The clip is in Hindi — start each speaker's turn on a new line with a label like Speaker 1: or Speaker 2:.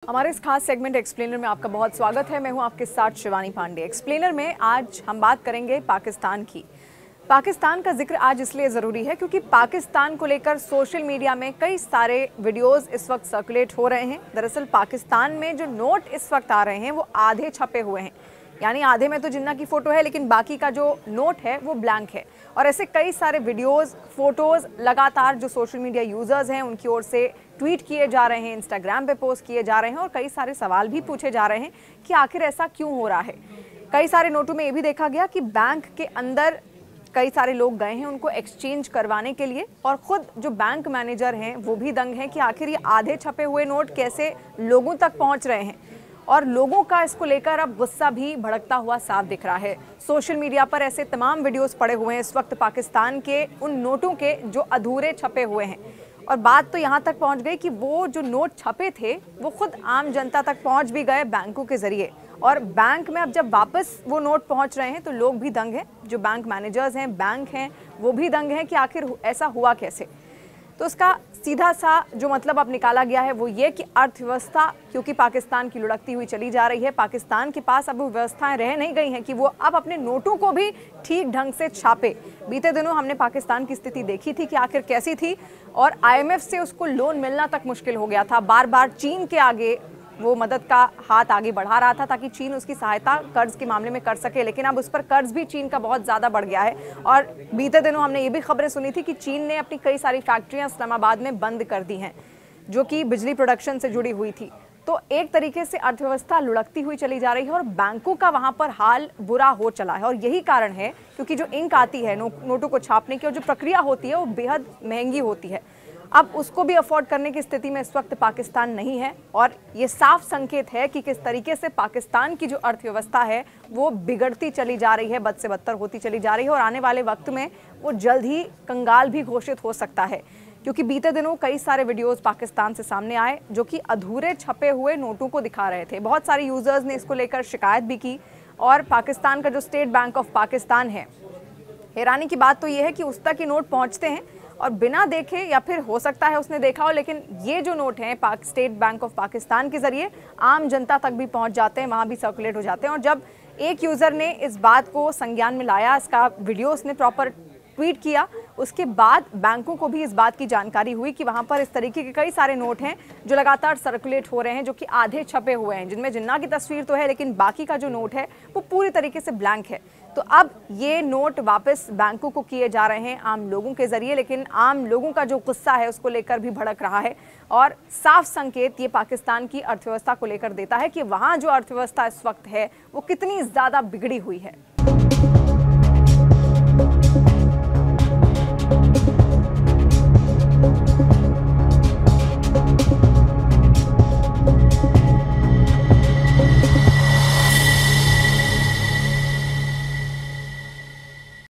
Speaker 1: हमारे इस खास सेगमेंट एक्सप्लेनर में आपका बहुत स्वागत है। मैं हूं आपके साथ शिवानी पांडे। एक्सप्लेनर में आज हम बात करेंगे पाकिस्तान की। पाकिस्तान का जिक्र आज इसलिए ज़रूरी है क्योंकि पाकिस्तान को लेकर सोशल मीडिया में कई सारे वीडियोस इस वक्त सर्कुलेट हो रहे हैं। दरअसल पाकिस्तान में जो नोट इस वक्त आ रहे हैं वो आधे छपे हुए हैं, यानी आधे में तो जिन्ना की फ़ोटो है लेकिन बाकी का जो नोट है वो ब्लैंक है। और ऐसे कई सारे वीडियोस, फोटोज़ लगातार जो सोशल मीडिया यूज़र्स हैं उनकी ओर से ट्वीट किए जा रहे हैं, इंस्टाग्राम पे पोस्ट किए जा रहे हैं और कई सारे सवाल भी पूछे जा रहे हैं कि आखिर ऐसा क्यों हो रहा है। कई सारे नोटों में ये भी देखा गया कि बैंक के अंदर कई सारे लोग गए हैं उनको एक्सचेंज करवाने के लिए, और ख़ुद जो बैंक मैनेजर हैं वो भी दंग हैं कि आखिर ये आधे छपे हुए नोट कैसे लोगों तक पहुँच रहे हैं। और लोगों का इसको लेकर अब गुस्सा भी भड़कता हुआ साफ दिख रहा है। सोशल मीडिया पर ऐसे तमाम वीडियोस पड़े हुए हैं इस वक्त पाकिस्तान के उन नोटों के जो अधूरे छपे हुए हैं, और बात तो यहाँ तक पहुँच गई कि वो जो नोट छपे थे वो खुद आम जनता तक पहुँच भी गए बैंकों के ज़रिए। और बैंक में अब जब वापस वो नोट पहुँच रहे हैं तो लोग भी दंग हैं, जो बैंक मैनेजर्स हैं, बैंक हैं, वो भी दंग हैं कि आखिर ऐसा हुआ कैसे। तो उसका सीधा सा जो मतलब अब निकाला गया है वो ये कि अर्थव्यवस्था क्योंकि पाकिस्तान की लुढ़कती हुई चली जा रही है, पाकिस्तान के पास अब वो व्यवस्थाएं रह नहीं गई हैं कि वो अब अपने नोटों को भी ठीक ढंग से छापे। बीते दिनों हमने पाकिस्तान की स्थिति देखी थी कि आखिर कैसी थी, और IMF से उसको लोन मिलना तक मुश्किल हो गया था। बार बार चीन के आगे वो मदद का हाथ आगे बढ़ा रहा था ताकि चीन उसकी सहायता कर्ज के मामले में कर सके, लेकिन अब उस पर कर्ज भी चीन का बहुत ज़्यादा बढ़ गया है। और बीते दिनों हमने ये भी खबरें सुनी थी कि चीन ने अपनी कई सारी फैक्ट्रियां इस्लामाबाद में बंद कर दी हैं जो कि बिजली प्रोडक्शन से जुड़ी हुई थी। तो एक तरीके से अर्थव्यवस्था लुढ़कती हुई चली जा रही है और बैंकों का वहाँ पर हाल बुरा हो चला है। और यही कारण है क्योंकि जो इंक आती है नोटों को छापने की और जो प्रक्रिया होती है वो बेहद महंगी होती है। अब उसको भी अफोर्ड करने की स्थिति में इस वक्त पाकिस्तान नहीं है, और ये साफ संकेत है कि किस तरीके से पाकिस्तान की जो अर्थव्यवस्था है वो बिगड़ती चली जा रही है, बद से बदतर होती चली जा रही है, और आने वाले वक्त में वो जल्द ही कंगाल भी घोषित हो सकता है। क्योंकि बीते दिनों कई सारे वीडियोस पाकिस्तान से सामने आए जो कि अधूरे छपे हुए नोटों को दिखा रहे थे। बहुत सारे यूजर्स ने इसको लेकर शिकायत भी की, और पाकिस्तान का जो स्टेट बैंक ऑफ पाकिस्तान है, हैरानी की बात तो ये है कि उस तक ये नोट पहुँचते हैं और बिना देखे, या फिर हो सकता है उसने देखा हो, लेकिन ये जो नोट हैं स्टेट बैंक ऑफ पाकिस्तान के जरिए आम जनता तक भी पहुंच जाते हैं, वहां भी सर्कुलेट हो जाते हैं। और जब एक यूज़र ने इस बात को संज्ञान में लाया, इसका वीडियो उसने प्रॉपर ट्वीट किया, उसके बाद बैंकों को भी इस बात की जानकारी हुई कि वहां पर इस तरीके के कई सारे नोट हैं जो लगातार सर्कुलेट हो रहे हैं, जो कि आधे छपे हुए हैं, जिनमें जिन्ना की तस्वीर तो है लेकिन बाकी का जो नोट है वो पूरी तरीके से ब्लैंक है। तो अब ये नोट वापस बैंकों को किए जा रहे हैं आम लोगों के जरिए, लेकिन आम लोगों का जो गुस्सा है उसको लेकर भी भड़क रहा है। और साफ संकेत ये पाकिस्तान की अर्थव्यवस्था को लेकर देता है कि वहाँ जो अर्थव्यवस्था इस वक्त है वो कितनी ज़्यादा बिगड़ी हुई है।